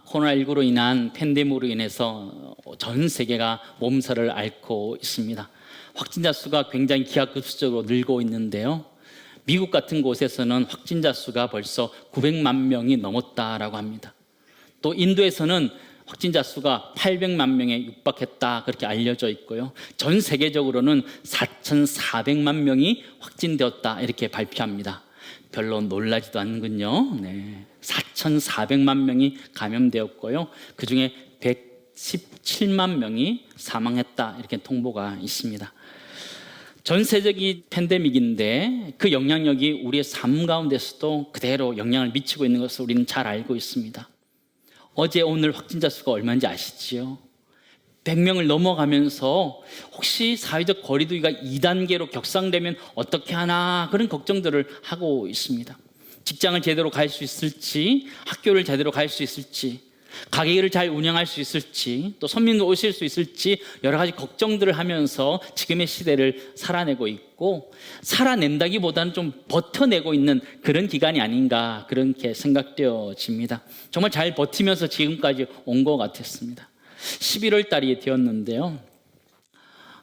코로나19로 인한 팬데믹으로 인해서 전 세계가 몸살을 앓고 있습니다. 확진자 수가 굉장히 기하급수적으로 늘고 있는데요. 미국 같은 곳에서는 확진자 수가 벌써 900만 명이 넘었다라고 합니다. 또 인도에서는 확진자 수가 800만 명에 육박했다 그렇게 알려져 있고요. 전 세계적으로는 4,400만 명이 확진되었다 이렇게 발표합니다. 별로 놀라지도 않는군요. 4,400만 명이 감염되었고요. 그중에 117만 명이 사망했다 이렇게 통보가 있습니다. 전 세계적인 팬데믹인데 그 영향력이 우리의 삶 가운데서도 그대로 영향을 미치고 있는 것을 우리는 잘 알고 있습니다. 어제 오늘 확진자 수가 얼마인지 아시지요? 100명을 넘어가면서 혹시 사회적 거리두기가 2단계로 격상되면 어떻게 하나 그런 걱정들을 하고 있습니다. 직장을 제대로 갈 수 있을지, 학교를 제대로 갈 수 있을지, 가게를 잘 운영할 수 있을지, 또 손님들 오실 수 있을지 여러 가지 걱정들을 하면서 지금의 시대를 살아내고 있고, 살아낸다기보다는 좀 버텨내고 있는 그런 기간이 아닌가 그렇게 생각되어집니다. 정말 잘 버티면서 지금까지 온 것 같았습니다. 11월 달이 되었는데요.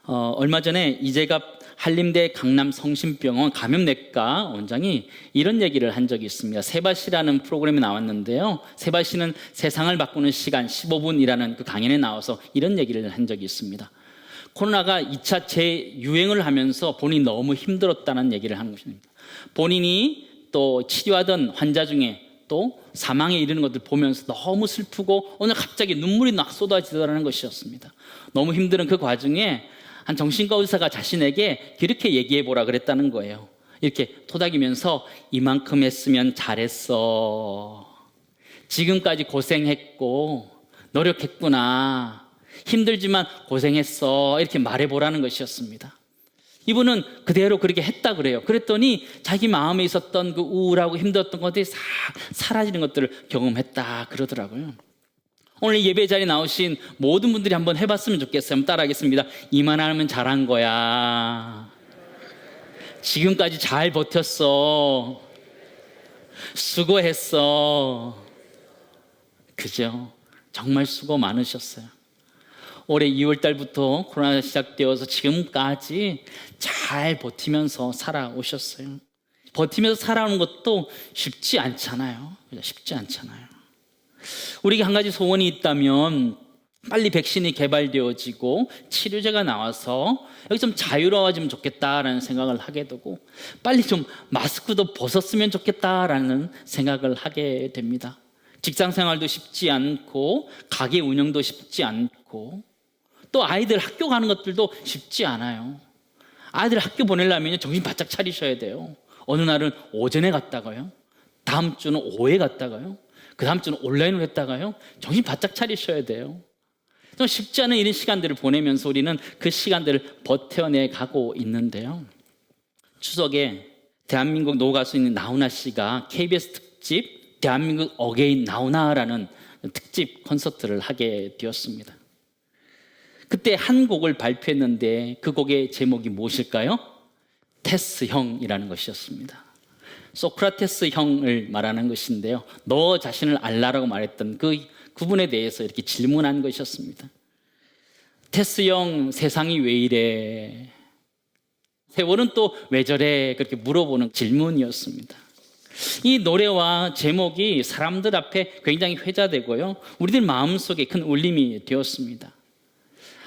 얼마 전에 이재갑 한림대 강남성심병원 감염내과 원장이 이런 얘기를 한 적이 있습니다. 세바시라는 프로그램이 나왔는데요. 세바시는 세상을 바꾸는 시간 15분이라는 그 강연에 나와서 이런 얘기를 한 적이 있습니다. 코로나가 2차 재유행을 하면서 본인이 너무 힘들었다는 얘기를 한 것입니다. 본인이 또 치료하던 환자 중에 또 사망에 이르는 것들 보면서 너무 슬프고 오늘 갑자기 눈물이 막 쏟아지더라는 것이었습니다. 너무 힘든 그 과정에 한 정신과 의사가 자신에게 이렇게 얘기해 보라 그랬다는 거예요. 이렇게 토닥이면서 이만큼 했으면 잘했어. 지금까지 고생했고 노력했구나. 힘들지만 고생했어. 이렇게 말해보라는 것이었습니다. 이분은 그대로 그렇게 했다 그래요. 그랬더니 자기 마음에 있었던 그 우울하고 힘들었던 것들이 싹 사라지는 것들을 경험했다 그러더라고요. 오늘 예배 자리에 나오신 모든 분들이 한번 해봤으면 좋겠어요. 한번 따라하겠습니다. 이만하면 잘한 거야. 지금까지 잘 버텼어. 수고했어. 그죠? 정말 수고 많으셨어요. 올해 2월 달부터 코로나가 시작되어서 지금까지 잘 버티면서 살아오셨어요. 버티면서 살아오는 것도 쉽지 않잖아요. 쉽지 않잖아요. 우리에게 한 가지 소원이 있다면 빨리 백신이 개발되어지고 치료제가 나와서 여기 좀 자유로워지면 좋겠다라는 생각을 하게 되고, 빨리 좀 마스크도 벗었으면 좋겠다라는 생각을 하게 됩니다. 직장 생활도 쉽지 않고 가게 운영도 쉽지 않고 또 아이들 학교 가는 것들도 쉽지 않아요. 아이들 학교 보내려면 정신 바짝 차리셔야 돼요. 어느 날은 오전에 갔다가요, 다음 주는 오후에 갔다가요, 그 다음 주는 온라인으로 했다가요. 정신 바짝 차리셔야 돼요. 좀 쉽지 않은 이런 시간들을 보내면서 우리는 그 시간들을 버텨내 가고 있는데요. 추석에 대한민국 노 가수인 나훈아 씨가 KBS 특집 대한민국 어게인 나훈아라는 특집 콘서트를 하게 되었습니다. 그때 한 곡을 발표했는데 그 곡의 제목이 무엇일까요? 테스 형이라는 것이었습니다. 소크라테스 형을 말하는 것인데요. 너 자신을 알라라고 말했던 그분에 대해서 이렇게 질문한 것이었습니다. 테스 형, 세상이 왜 이래? 세월은 또 왜 저래? 그렇게 물어보는 질문이었습니다. 이 노래와 제목이 사람들 앞에 굉장히 회자되고요, 우리들 마음속에 큰 울림이 되었습니다.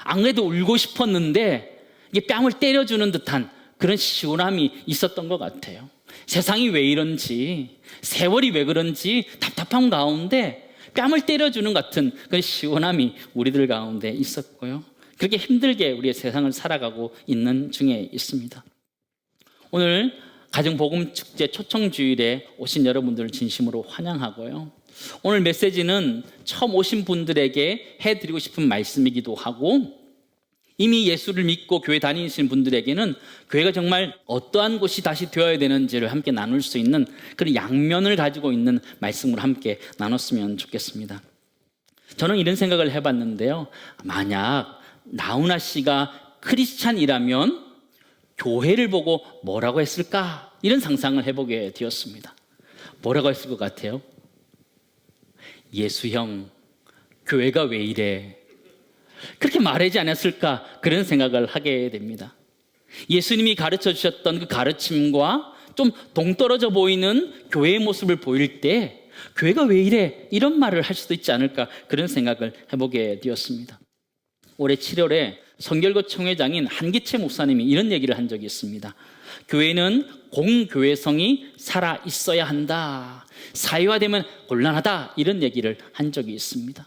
안 그래도 울고 싶었는데 이게 뺨을 때려주는 듯한 그런 시원함이 있었던 것 같아요. 세상이 왜 이런지, 세월이 왜 그런지 답답한 가운데 뺨을 때려주는 같은 그런 시원함이 우리들 가운데 있었고요, 그렇게 힘들게 우리의 세상을 살아가고 있는 중에 있습니다. 오늘 가정복음축제 초청주일에 오신 여러분들을 진심으로 환영하고요, 오늘 메시지는 처음 오신 분들에게 해드리고 싶은 말씀이기도 하고, 이미 예수를 믿고 교회 다니시는 분들에게는 교회가 정말 어떠한 곳이 다시 되어야 되는지를 함께 나눌 수 있는 그런 양면을 가지고 있는 말씀을 함께 나눴으면 좋겠습니다. 저는 이런 생각을 해봤는데요, 만약 나훈아 씨가 크리스찬이라면 교회를 보고 뭐라고 했을까? 이런 상상을 해보게 되었습니다. 뭐라고 했을 것 같아요? 예수 형, 교회가 왜 이래? 그렇게 말하지 않았을까? 그런 생각을 하게 됩니다. 예수님이 가르쳐 주셨던 그 가르침과 좀 동떨어져 보이는 교회의 모습을 보일 때 교회가 왜 이래? 이런 말을 할 수도 있지 않을까? 그런 생각을 해보게 되었습니다. 올해 7월에 성결교 총회장인 한기채 목사님이 이런 얘기를 한 적이 있습니다. 교회는 공교회성이 살아 있어야 한다. 사회화되면 곤란하다. 이런 얘기를 한 적이 있습니다.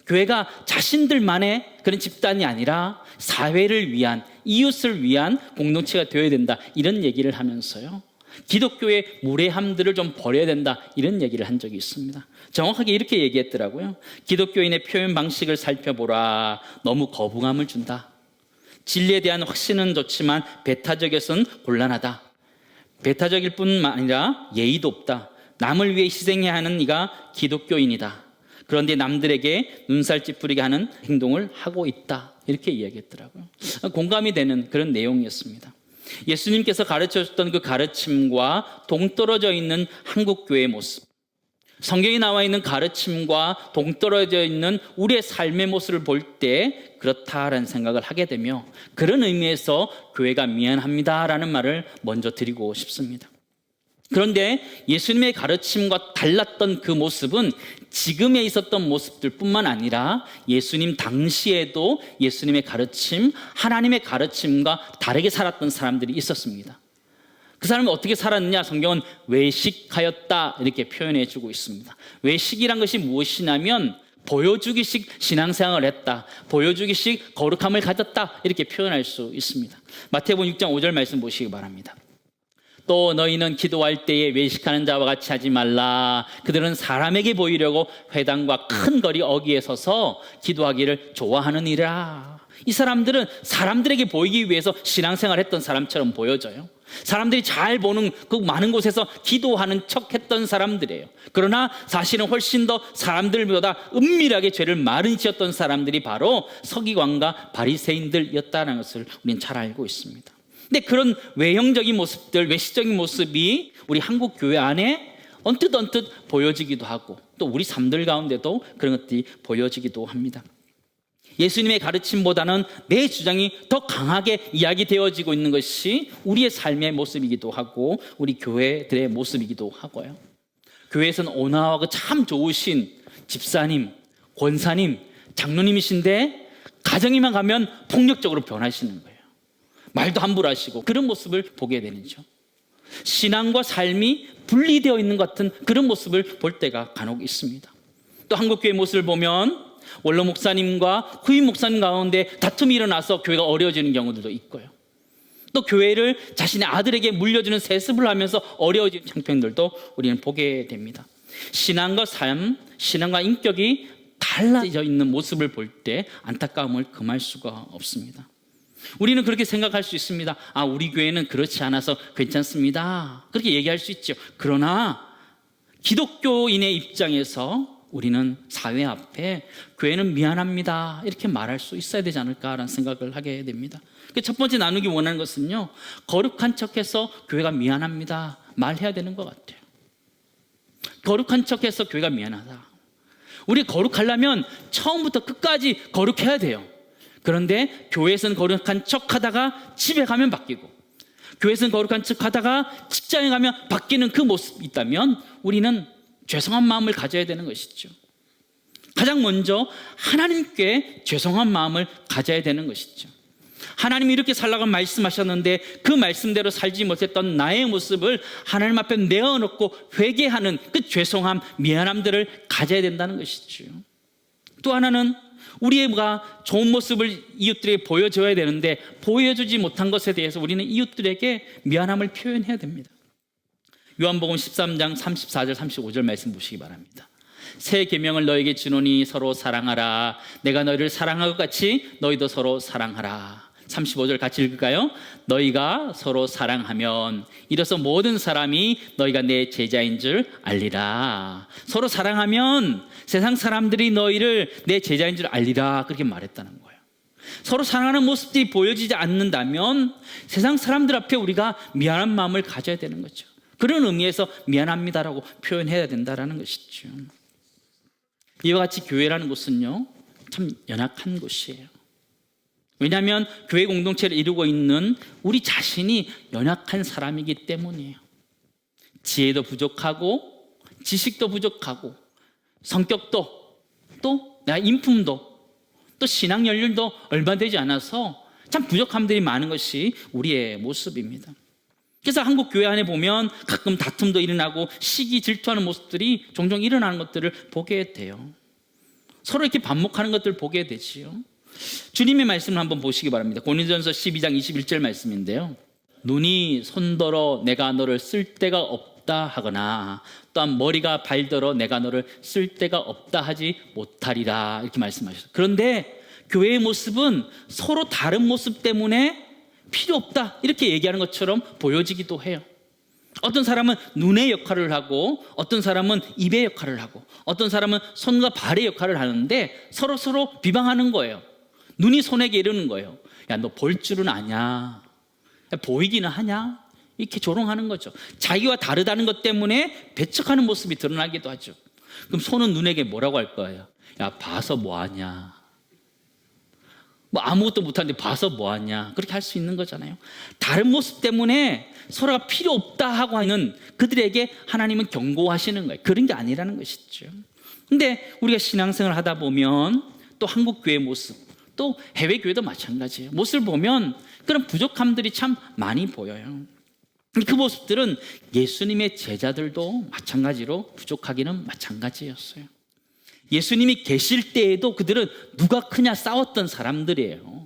교회가 자신들만의 그런 집단이 아니라 사회를 위한, 이웃을 위한 공동체가 되어야 된다. 이런 얘기를 하면서요, 기독교의 무례함들을 좀 버려야 된다. 이런 얘기를 한 적이 있습니다. 정확하게 이렇게 얘기했더라고요. 기독교인의 표현 방식을 살펴보라. 너무 거부감을 준다. 진리에 대한 확신은 좋지만 배타적이어서는 곤란하다. 배타적일 뿐만 아니라 예의도 없다. 남을 위해 희생해야 하는 네가 기독교인이다. 그런데 남들에게 눈살 찌푸리게 하는 행동을 하고 있다. 이렇게 이야기했더라고요. 공감이 되는 그런 내용이었습니다. 예수님께서 가르쳐줬던 그 가르침과 동떨어져 있는 한국교회의 모습, 성경에 나와 있는 가르침과 동떨어져 있는 우리의 삶의 모습을 볼 때 그렇다라는 생각을 하게 되며, 그런 의미에서 교회가 미안합니다라는 말을 먼저 드리고 싶습니다. 그런데 예수님의 가르침과 달랐던 그 모습은 지금에 있었던 모습들뿐만 아니라 예수님 당시에도 예수님의 가르침, 하나님의 가르침과 다르게 살았던 사람들이 있었습니다. 그 사람이 어떻게 살았느냐? 성경은 외식하였다 이렇게 표현해 주고 있습니다. 외식이란 것이 무엇이냐면 보여주기식 신앙생활을 했다, 보여주기식 거룩함을 가졌다, 이렇게 표현할 수 있습니다. 마태복음 6장 5절 말씀 보시기 바랍니다. 또 너희는 기도할 때에 외식하는 자와 같이 하지 말라. 그들은 사람에게 보이려고 회당과 큰 거리 어귀에 서서 기도하기를 좋아하느니라. 이 사람들은 사람들에게 보이기 위해서 신앙생활을 했던 사람처럼 보여져요. 사람들이 잘 보는 그 많은 곳에서 기도하는 척 했던 사람들이에요. 그러나 사실은 훨씬 더 사람들보다 은밀하게 죄를 많이 지었던 사람들이 바로 서기관과 바리새인들이었다는 것을 우리는 잘 알고 있습니다. 근데 그런 외형적인 모습들, 외식적인 모습이 우리 한국 교회 안에 언뜻 보여지기도 하고, 또 우리 삶들 가운데도 그런 것들이 보여지기도 합니다. 예수님의 가르침보다는 내 주장이 더 강하게 이야기되어지고 있는 것이 우리의 삶의 모습이기도 하고 우리 교회들의 모습이기도 하고요. 교회에서는 온화하고 참 좋으신 집사님, 권사님, 장로님이신데 가정에만 가면 폭력적으로 변하시는 거예요. 말도 함부로 하시고, 그런 모습을 보게 되는죠. 신앙과 삶이 분리되어 있는 것 같은 그런 모습을 볼 때가 간혹 있습니다. 또 한국교회 모습을 보면 원로 목사님과 후임 목사님 가운데 다툼이 일어나서 교회가 어려워지는 경우들도 있고요. 또 교회를 자신의 아들에게 물려주는 세습을 하면서 어려워지는 형편들도 우리는 보게 됩니다. 신앙과 삶, 신앙과 인격이 달라져 있는 모습을 볼 때 안타까움을 금할 수가 없습니다. 우리는 그렇게 생각할 수 있습니다. 아, 우리 교회는 그렇지 않아서 괜찮습니다, 그렇게 얘기할 수 있죠. 그러나 기독교인의 입장에서 우리는 사회 앞에 교회는 미안합니다 이렇게 말할 수 있어야 되지 않을까라는 생각을 하게 됩니다. 첫 번째 나누기 원하는 것은요, 거룩한 척해서 교회가 미안합니다 말해야 되는 것 같아요. 거룩한 척해서 교회가 미안하다. 우리 거룩하려면 처음부터 끝까지 거룩해야 돼요. 그런데 교회에서는 거룩한 척하다가 집에 가면 바뀌고, 교회에서는 거룩한 척하다가 직장에 가면 바뀌는 그 모습이 있다면 우리는 죄송한 마음을 가져야 되는 것이죠. 가장 먼저 하나님께 죄송한 마음을 가져야 되는 것이죠. 하나님이 이렇게 살라고 말씀하셨는데 그 말씀대로 살지 못했던 나의 모습을 하나님 앞에 내어놓고 회개하는 그 죄송함, 미안함들을 가져야 된다는 것이죠. 또 하나는 우리가 좋은 모습을 이웃들에게 보여줘야 되는데 보여주지 못한 것에 대해서 우리는 이웃들에게 미안함을 표현해야 됩니다. 요한복음 13장 34절 35절 말씀 보시기 바랍니다. 새 계명을 너에게 주노니 서로 사랑하라. 내가 너희를 사랑한 것 같이 너희도 서로 사랑하라. 35절 같이 읽을까요? 너희가 서로 사랑하면 이로써 모든 사람이 너희가 내 제자인 줄 알리라. 서로 사랑하면 세상 사람들이 너희를 내 제자인 줄 알리라, 그렇게 말했다는 거예요. 서로 사랑하는 모습들이 보여지지 않는다면 세상 사람들 앞에 우리가 미안한 마음을 가져야 되는 거죠. 그런 의미에서 미안합니다라고 표현해야 된다는 것이죠. 이와 같이 교회라는 곳은요, 참 연약한 곳이에요. 왜냐하면 교회 공동체를 이루고 있는 우리 자신이 연약한 사람이기 때문이에요. 지혜도 부족하고 지식도 부족하고 성격도 또 내가 인품도 또 신앙 연륜도 얼마 되지 않아서 참 부족함들이 많은 것이 우리의 모습입니다. 그래서 한국 교회 안에 보면 가끔 다툼도 일어나고 시기 질투하는 모습들이 종종 일어나는 것들을 보게 돼요. 서로 이렇게 반목하는 것들을 보게 되지요. 주님의 말씀을 한번 보시기 바랍니다. 고린도전서 12장 21절 말씀인데요. 눈이 손더러 내가 너를 쓸 데가 없다 하거나 또한 머리가 발더러 내가 너를 쓸 데가 없다 하지 못하리라 이렇게 말씀하셨어요. 그런데 교회의 모습은 서로 다른 모습 때문에 필요 없다 이렇게 얘기하는 것처럼 보여지기도 해요. 어떤 사람은 눈의 역할을 하고 어떤 사람은 입의 역할을 하고 어떤 사람은 손과 발의 역할을 하는데 서로 비방하는 거예요. 눈이 손에게 이르는 거예요. 야, 너 볼 줄은 아냐? 보이기는 하냐? 이렇게 조롱하는 거죠. 자기와 다르다는 것 때문에 배척하는 모습이 드러나기도 하죠. 그럼 손은 눈에게 뭐라고 할 거예요? 야, 봐서 뭐하냐? 뭐 아무것도 못하는데 봐서 뭐하냐? 그렇게 할 수 있는 거잖아요. 다른 모습 때문에 서로가 필요 없다 하고 하는 그들에게 하나님은 경고하시는 거예요. 그런 게 아니라는 것이죠. 근데 우리가 신앙생활을 하다 보면 또 한국 교회 모습 또 해외 교회도 마찬가지예요. 모습을 보면 그런 부족함들이 참 많이 보여요. 그 모습들은 예수님의 제자들도 마찬가지로 부족하기는 마찬가지였어요. 예수님이 계실 때에도 그들은 누가 크냐 싸웠던 사람들이에요.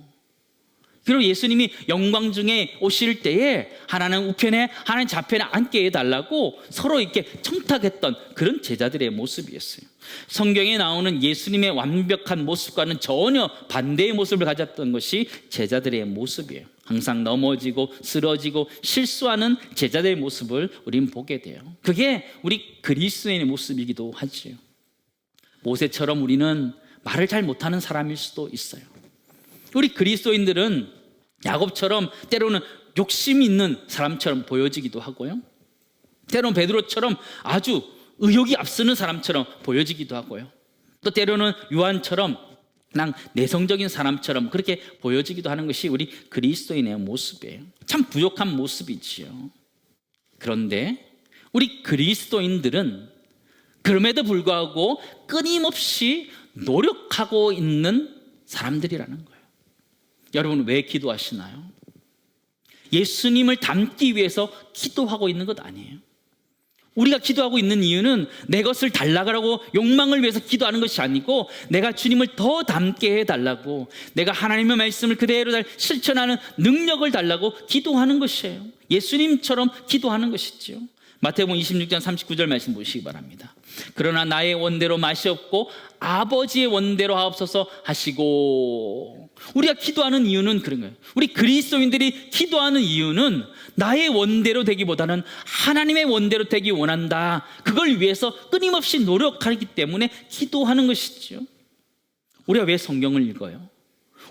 그리고 예수님이 영광 중에 오실 때에 하나는 우편에 하나는 좌편에 앉게 해달라고 서로 이렇게 청탁했던 그런 제자들의 모습이었어요. 성경에 나오는 예수님의 완벽한 모습과는 전혀 반대의 모습을 가졌던 것이 제자들의 모습이에요. 항상 넘어지고 쓰러지고 실수하는 제자들의 모습을 우리는 보게 돼요. 그게 우리 그리스도인의 모습이기도 하죠. 모세처럼 우리는 말을 잘 못하는 사람일 수도 있어요. 우리 그리스도인들은 야곱처럼 때로는 욕심이 있는 사람처럼 보여지기도 하고요. 때로는 베드로처럼 아주 의욕이 앞서는 사람처럼 보여지기도 하고요. 또 때로는 요한처럼 그냥 내성적인 사람처럼 그렇게 보여지기도 하는 것이 우리 그리스도인의 모습이에요. 참 부족한 모습이지요. 그런데 우리 그리스도인들은 그럼에도 불구하고 끊임없이 노력하고 있는 사람들이라는 거예요. 여러분 왜 기도하시나요? 예수님을 닮기 위해서 기도하고 있는 것 아니에요. 우리가 기도하고 있는 이유는 내 것을 달라고 욕망을 위해서 기도하는 것이 아니고 내가 주님을 더 닮게 해달라고 내가 하나님의 말씀을 그대로 잘 실천하는 능력을 달라고 기도하는 것이에요. 예수님처럼 기도하는 것이지요. 마태복음 26장 39절 말씀 보시기 바랍니다. 그러나 나의 원대로 맛이 없고 아버지의 원대로 하옵소서 하시고, 우리가 기도하는 이유는 그런 거예요. 우리 그리스도인들이 기도하는 이유는 나의 원대로 되기보다는 하나님의 원대로 되기 원한다. 그걸 위해서 끊임없이 노력하기 때문에 기도하는 것이죠. 우리가 왜 성경을 읽어요?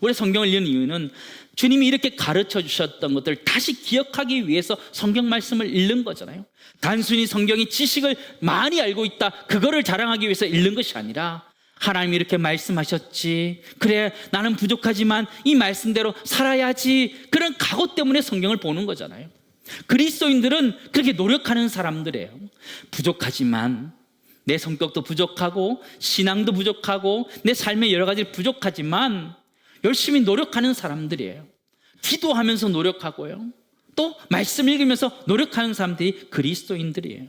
우리가 성경을 읽는 이유는 주님이 이렇게 가르쳐 주셨던 것들을 다시 기억하기 위해서 성경 말씀을 읽는 거잖아요. 단순히 성경이 지식을 많이 알고 있다, 그거를 자랑하기 위해서 읽는 것이 아니라 하나님이 이렇게 말씀하셨지, 그래 나는 부족하지만 이 말씀대로 살아야지, 그런 각오 때문에 성경을 보는 거잖아요. 그리스도인들은 그렇게 노력하는 사람들이에요. 부족하지만 내 성격도 부족하고 신앙도 부족하고 내 삶의 여러 가지 부족하지만 열심히 노력하는 사람들이에요. 기도하면서 노력하고요, 또 말씀 읽으면서 노력하는 사람들이 그리스도인들이에요.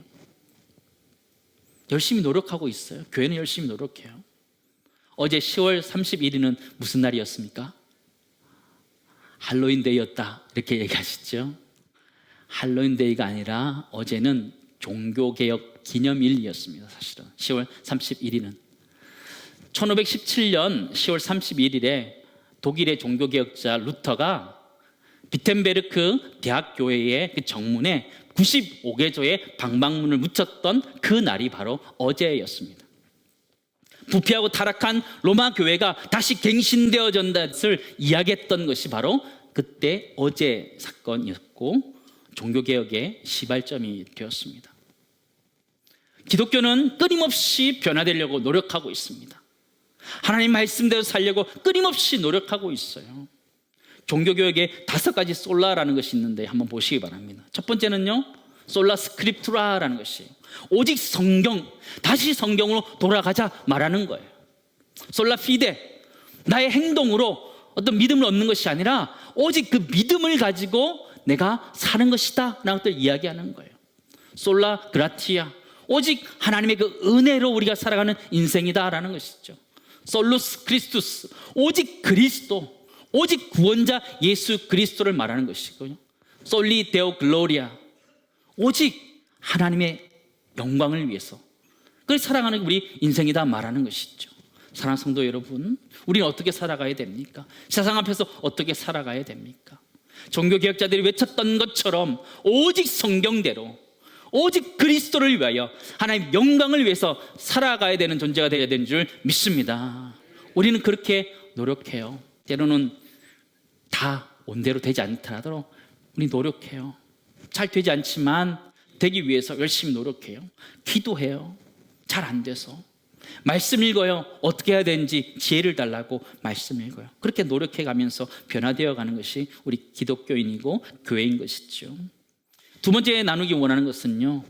열심히 노력하고 있어요. 교회는 열심히 노력해요. 어제 10월 31일은 무슨 날이었습니까? 할로윈데이였다 이렇게 얘기하시죠. 할로윈데이가 아니라 어제는 종교개혁 기념일이었습니다. 사실은 10월 31일은 1517년 10월 31일에 독일의 종교개혁자 루터가 비텐베르크 대학교회의 그 정문에 95개조의 방방문을 묻혔던 그 날이 바로 어제였습니다. 부패하고 타락한 로마 교회가 다시 갱신되어진다는 것을 이야기했던 것이 바로 그때 어제 사건이었고 종교개혁의 시발점이 되었습니다. 기독교는 끊임없이 변화되려고 노력하고 있습니다. 하나님 말씀대로 살려고 끊임없이 노력하고 있어요. 종교교육에 5가지 솔라라는 것이 있는데 한번 보시기 바랍니다. 첫 번째는요, 솔라 스크립투라라는 것이에요. 오직 성경, 다시 성경으로 돌아가자 말하는 거예요. 솔라 피데, 나의 행동으로 어떤 믿음을 얻는 것이 아니라 오직 그 믿음을 가지고 내가 사는 것이다 라는 것을 이야기하는 거예요. 솔라 그라티아, 오직 하나님의 그 은혜로 우리가 살아가는 인생이다 라는 것이죠. 솔루스 크리스투스, 오직 그리스도, 오직 구원자 예수 그리스도를 말하는 것이고요. 솔리 데오 글로리아, 오직 하나님의 영광을 위해서 그걸 살아가는 우리 인생이다 말하는 것이죠. 사랑하는 성도 여러분, 우리는 어떻게 살아가야 됩니까? 세상 앞에서 어떻게 살아가야 됩니까? 종교개혁자들이 외쳤던 것처럼 오직 성경대로, 오직 그리스도를 위하여 하나님 영광을 위해서 살아가야 되는 존재가 되어야 되는 줄 믿습니다. 우리는 그렇게 노력해요. 때로는 다 온대로 되지 않더라도 우리 노력해요. 잘 되지 않지만 되기 위해서 열심히 노력해요. 기도해요. 잘 안 돼서 말씀 읽어요. 어떻게 해야 되는지 지혜를 달라고 말씀 읽어요. 그렇게 노력해 가면서 변화되어 가는 것이 우리 기독교인이고 교회인 것이죠. 두 번째 나누기 원하는 것은요,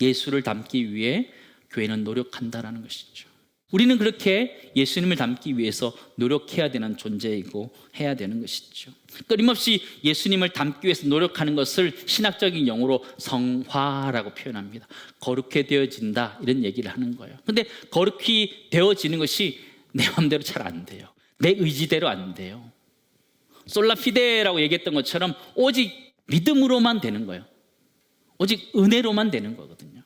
예수를 닮기 위해 교회는 노력한다라는 것이죠. 우리는 그렇게 예수님을 닮기 위해서 노력해야 되는 존재이고 해야 되는 것이죠. 끊임없이 예수님을 닮기 위해서 노력하는 것을 신학적인 용어로 성화라고 표현합니다. 거룩해 되어진다, 이런 얘기를 하는 거예요. 근데 거룩히 되어지는 것이 내 마음대로 잘 안 돼요. 내 의지대로 안 돼요. 솔라피데라고 얘기했던 것처럼 오직 믿음으로만 되는 거예요. 오직 은혜로만 되는 거거든요.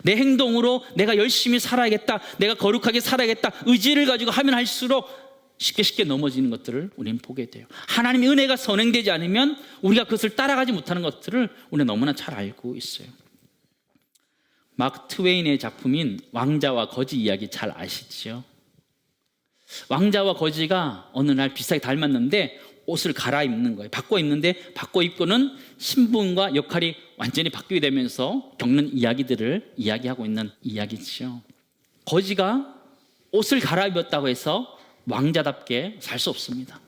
내 행동으로 내가 열심히 살아야겠다, 내가 거룩하게 살아야겠다, 의지를 가지고 하면 할수록 쉽게 넘어지는 것들을 우리는 보게 돼요. 하나님의 은혜가 선행되지 않으면 우리가 그것을 따라가지 못하는 것들을 우리는 너무나 잘 알고 있어요. 마크 트웨인의 작품인 왕자와 거지 이야기 잘 아시죠? 왕자와 거지가 어느 날 비슷하게 닮았는데 옷을 갈아입는 거예요. 바꿔 입는데 바꿔 입고는 신분과 역할이 완전히 바뀌게 되면서 겪는 이야기들을 이야기하고 있는 이야기죠. 거지가 옷을 갈아입었다고 해서 왕자답게 살 수 없습니다.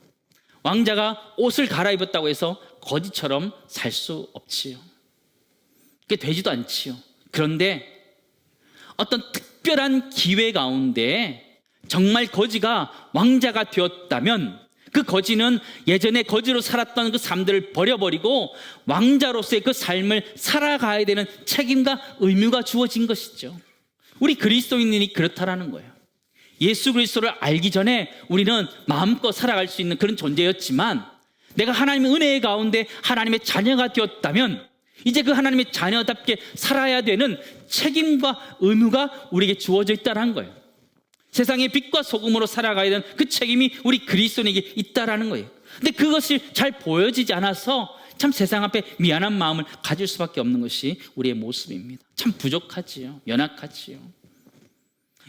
왕자가 옷을 갈아입었다고 해서 거지처럼 살 수 없지요. 그게 되지도 않지요. 그런데 어떤 특별한 기회 가운데 정말 거지가 왕자가 되었다면 그 거지는 예전에 거지로 살았던 그 삶들을 버려버리고 왕자로서의 그 삶을 살아가야 되는 책임과 의무가 주어진 것이죠. 우리 그리스도인이 그렇다라는 거예요. 예수 그리스도를 알기 전에 우리는 마음껏 살아갈 수 있는 그런 존재였지만 내가 하나님의 은혜 가운데 하나님의 자녀가 되었다면 이제 그 하나님의 자녀답게 살아야 되는 책임과 의무가 우리에게 주어져 있다는 거예요. 세상의 빛과 소금으로 살아가야 되는 그 책임이 우리 그리스도인에게 있다라는 거예요. 근데 그것이 잘 보여지지 않아서 참 세상 앞에 미안한 마음을 가질 수밖에 없는 것이 우리의 모습입니다. 참 부족하지요. 연약하지요.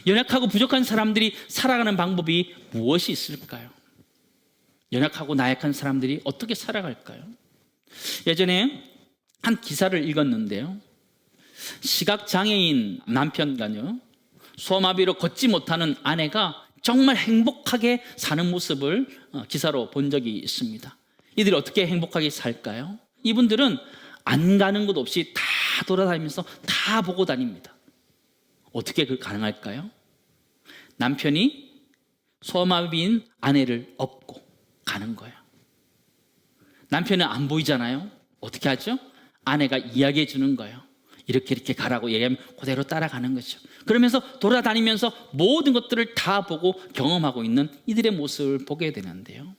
연약하고 부족한 사람들이 살아가는 방법이 무엇이 있을까요? 연약하고 나약한 사람들이 어떻게 살아갈까요? 예전에 한 기사를 읽었는데요, 시각장애인 남편과요, 소아마비로 걷지 못하는 아내가 정말 행복하게 사는 모습을 기사로 본 적이 있습니다. 이들이 어떻게 행복하게 살까요? 이분들은 안 가는 곳 없이 다 돌아다니면서 다 보고 다닙니다. 어떻게 그 가능할까요? 남편이 소아마비인 아내를 업고 가는 거예요. 남편은 안 보이잖아요. 어떻게 하죠? 아내가 이야기해 주는 거예요. 이렇게 가라고 얘기하면 그대로 따라가는 거죠. 그러면서 돌아다니면서 모든 것들을 다 보고 경험하고 있는 이들의 모습을 보게 되는데요,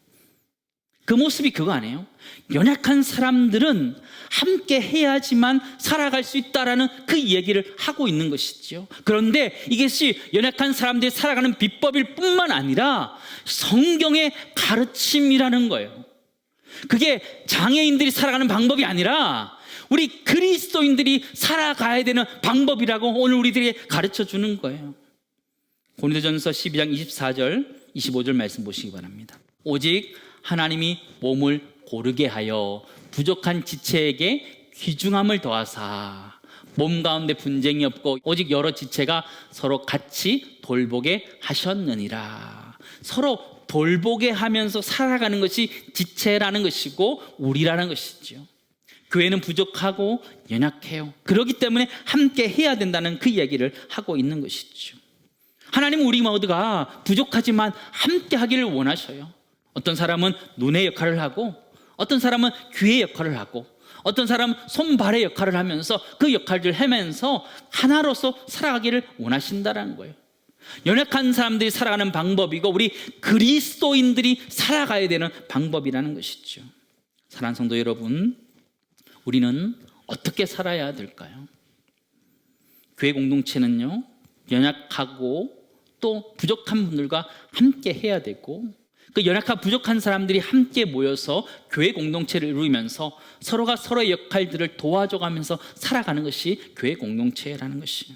그 모습이 그거 아니에요? 연약한 사람들은 함께 해야지만 살아갈 수 있다라는 그 얘기를 하고 있는 것이죠. 그런데 이것이 연약한 사람들이 살아가는 비법일 뿐만 아니라 성경의 가르침이라는 거예요. 그게 장애인들이 살아가는 방법이 아니라 우리 그리스도인들이 살아가야 되는 방법이라고 오늘 우리들에게 가르쳐 주는 거예요. 고린도전서 12장 24절 25절 말씀 보시기 바랍니다. 오직 하나님이 몸을 고르게 하여 부족한 지체에게 귀중함을 더하사 몸 가운데 분쟁이 없고 오직 여러 지체가 서로 같이 돌보게 하셨느니라. 서로 돌보게 하면서 살아가는 것이 지체라는 것이고 우리라는 것이죠. 교회는 부족하고 연약해요. 그렇기 때문에 함께 해야 된다는 그 이야기를 하고 있는 것이죠. 하나님은 우리 모두가 부족하지만 함께 하기를 원하셔요. 어떤 사람은 눈의 역할을 하고, 어떤 사람은 귀의 역할을 하고, 어떤 사람은 손발의 역할을 하면서 그 역할을 하면서 하나로서 살아가기를 원하신다는 거예요. 연약한 사람들이 살아가는 방법이고 우리 그리스도인들이 살아가야 되는 방법이라는 것이죠. 사랑하는 성도 여러분, 우리는 어떻게 살아야 될까요? 교회 공동체는요, 연약하고 또 부족한 분들과 함께 해야 되고, 그 연약하고 부족한 사람들이 함께 모여서 교회 공동체를 이루면서 서로가 서로의 역할들을 도와줘가면서 살아가는 것이 교회 공동체라는 것이에요.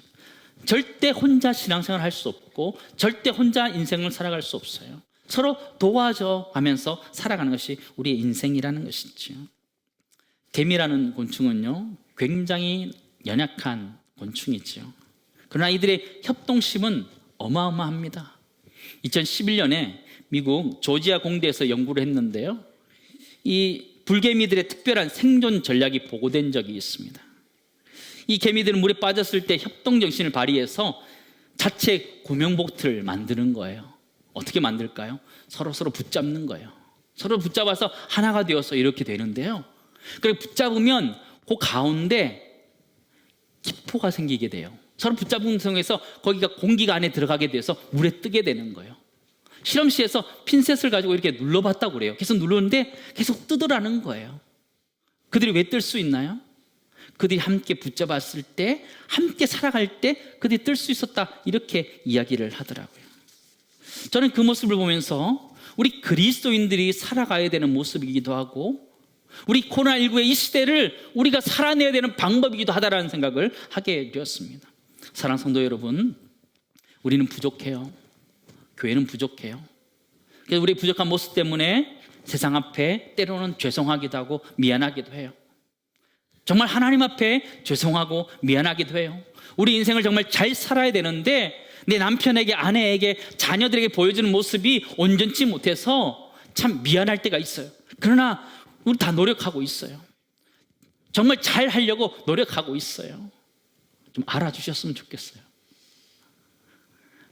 절대 혼자 신앙생활을 할 수 없고 절대 혼자 인생을 살아갈 수 없어요. 서로 도와줘가면서 살아가는 것이 우리의 인생이라는 것이죠. 개미라는 곤충은요, 굉장히 연약한 곤충이죠. 그러나 이들의 협동심은 어마어마합니다. 2011년에 미국 조지아 공대에서 연구를 했는데요, 이 불개미들의 특별한 생존 전략이 보고된 적이 있습니다. 이 개미들은 물에 빠졌을 때 협동정신을 발휘해서 자체 구명보트를 만드는 거예요. 어떻게 만들까요? 서로 붙잡는 거예요. 서로 붙잡아서 하나가 되어서 이렇게 되는데요, 그리고 붙잡으면 그 가운데 기포가 생기게 돼요. 서로 붙잡은 상황에서 거기가 공기가 안에 들어가게 돼서 물에 뜨게 되는 거예요. 실험실에서 핀셋을 가지고 이렇게 눌러봤다고 그래요. 계속 누르는데 계속 뜨더라는 거예요. 그들이 왜 뜰 수 있나요? 그들이 함께 붙잡았을 때, 함께 살아갈 때 그들이 뜰 수 있었다, 이렇게 이야기를 하더라고요. 저는 그 모습을 보면서 우리 그리스도인들이 살아가야 되는 모습이기도 하고, 우리 코로나19의 이 시대를 우리가 살아내야 되는 방법이기도 하다라는 생각을 하게 되었습니다. 사랑하는 성도 여러분, 우리는 부족해요. 교회는 부족해요. 그래서 우리 부족한 모습 때문에 세상 앞에 때로는 죄송하기도 하고 미안하기도 해요. 정말 하나님 앞에 죄송하고 미안하기도 해요. 우리 인생을 정말 잘 살아야 되는데 내 남편에게, 아내에게, 자녀들에게 보여주는 모습이 온전치 못해서 참 미안할 때가 있어요. 그러나 우리 다 노력하고 있어요. 정말 잘 하려고 노력하고 있어요. 좀 알아주셨으면 좋겠어요.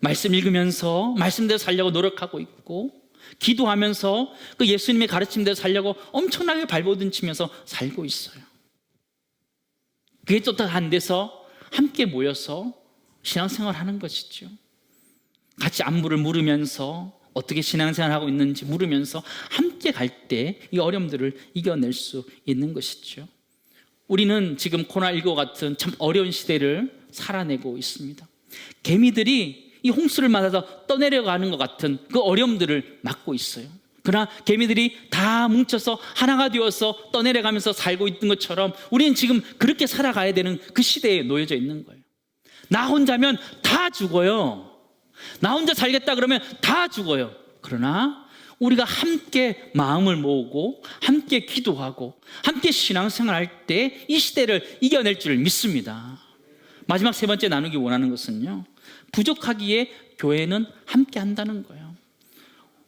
말씀 읽으면서 말씀대로 살려고 노력하고 있고, 기도하면서 그 예수님의 가르침대로 살려고 엄청나게 발버둥치면서 살고 있어요. 그게 또 안 돼서 함께 모여서 신앙생활 하는 것이죠. 같이 안부를 물으면서 어떻게 신앙생활하고 있는지 물으면서 함께 갈 때 이 어려움들을 이겨낼 수 있는 것이죠. 우리는 지금 코로나19 같은 참 어려운 시대를 살아내고 있습니다. 개미들이 이 홍수를 맞아서 떠내려가는 것 같은 그 어려움들을 맞고 있어요. 그러나 개미들이 다 뭉쳐서 하나가 되어서 떠내려가면서 살고 있는 것처럼 우리는 지금 그렇게 살아가야 되는 그 시대에 놓여져 있는 거예요. 나 혼자면 다 죽어요. 나 혼자 살겠다 그러면 다 죽어요. 그러나 우리가 함께 마음을 모으고 함께 기도하고 함께 신앙생활할 때 이 시대를 이겨낼 줄 믿습니다. 마지막 세 번째 나누기 원하는 것은요, 부족하기에 교회는 함께 한다는 거예요.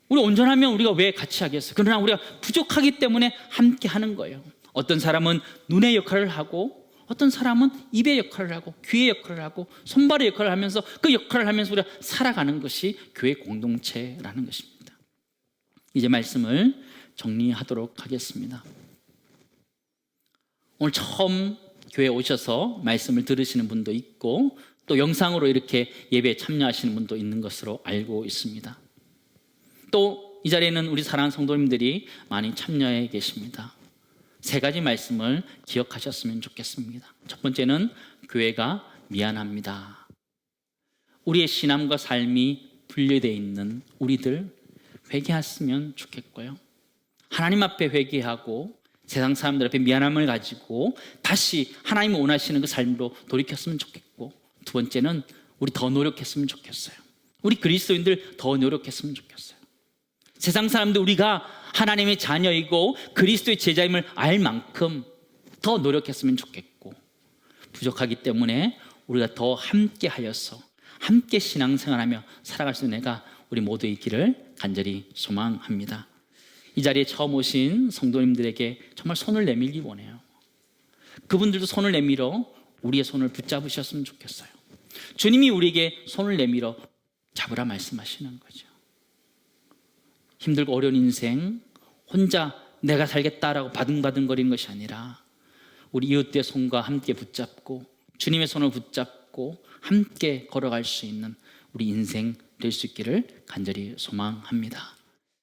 우리 온전하면 우리가 왜 같이 하겠어요? 그러나 우리가 부족하기 때문에 함께 하는 거예요. 어떤 사람은 눈의 역할을 하고, 어떤 사람은 입의 역할을 하고, 귀의 역할을 하고, 손발의 역할을 하면서 그 역할을 하면서 우리가 살아가는 것이 교회 공동체라는 것입니다. 이제 말씀을 정리하도록 하겠습니다. 오늘 처음 교회에 오셔서 말씀을 들으시는 분도 있고, 또 영상으로 이렇게 예배에 참여하시는 분도 있는 것으로 알고 있습니다. 또 이 자리에는 우리 사랑하는 성도님들이 많이 참여해 계십니다. 세 가지 말씀을 기억하셨으면 좋겠습니다. 첫 번째는 교회가 미안합니다. 우리의 신앙과 삶이 분리되어 있는 우리들 회개했으면 좋겠고요. 하나님 앞에 회개하고 세상 사람들 앞에 미안함을 가지고 다시 하나님이 원하시는 그 삶으로 돌이켰으면 좋겠고, 두 번째는 우리 더 노력했으면 좋겠어요. 우리 그리스도인들 더 노력했으면 좋겠어요. 세상 사람들 우리가 하나님의 자녀이고 그리스도의 제자임을 알 만큼 더 노력했으면 좋겠고, 부족하기 때문에 우리가 더 함께 하여서 함께 신앙생활하며 살아갈 수 있는 내가 우리 모두 있기를 간절히 소망합니다. 이 자리에 처음 오신 성도님들에게 정말 손을 내밀기 원해요. 그분들도 손을 내밀어 우리의 손을 붙잡으셨으면 좋겠어요. 주님이 우리에게 손을 내밀어 잡으라 말씀하시는 거죠. 힘들고 어려운 인생 혼자 내가 살겠다라고 바둥바둥거리는 것이 아니라 우리 이웃의 손과 함께 붙잡고 주님의 손을 붙잡고 함께 걸어갈 수 있는 우리 인생 될 수 있기를 간절히 소망합니다.